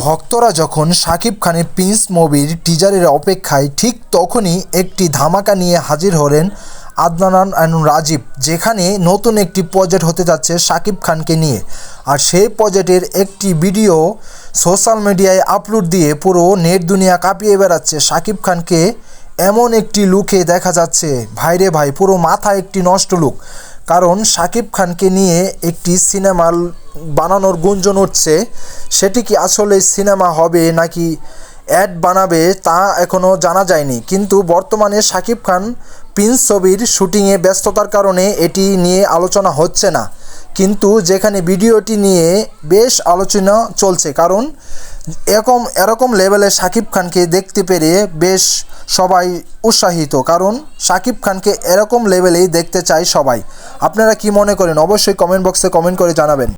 ভক্তরা যখন শাকিব খানের প্রিন্স মুভির টিজারের অপেক্ষায়, ঠিক তখনই একটি ধামাকা নিয়ে হাজির হলেন আদনান এন্ড রাজীব, যেখানে নতুন একটি প্রজেক্ট হতে যাচ্ছে শাকিব খানকে নিয়ে। আর সেই প্রজেক্টের একটি ভিডিও সোশ্যাল মিডিয়ায় আপলোড দিয়ে পুরো নেট দুনিয়া কাঁপিয়ে বেড়াচ্ছে। শাকিব খানকে এমন একটি লুকে দেখা যাচ্ছে, ভাইরে ভাই, পুরো মাথা একটি নষ্ট লুক। কারণ শাকিব খানকে নিয়ে একটি সিনেমা বানানোর গুঞ্জন উঠছে। সেটি কি আসলে সিনেমা হবে নাকি অ্যাড বানাবে তা এখনও জানা যায়নি, কিন্তু বর্তমানে শাকিব খান প্রিন্স ছবির শুটিংয়ে ব্যস্ততার কারণে এটি নিয়ে আলোচনা হচ্ছে না। কিন্তু যেখানে ভিডিওটি নিয়ে বেশ আলোচনা চলছে, কারণ এরকম লেভেলে শাকিব খানকে দেখতে পেরে বেশ সবাই উৎসাহিত, কারণ শাকিব খানকে এরকম লেভেলেই দেখতে চায় সবাই। আপনারা কি মনে করেন অবশ্যই কমেন্ট বক্সে কমেন্ট করে জানাবেন।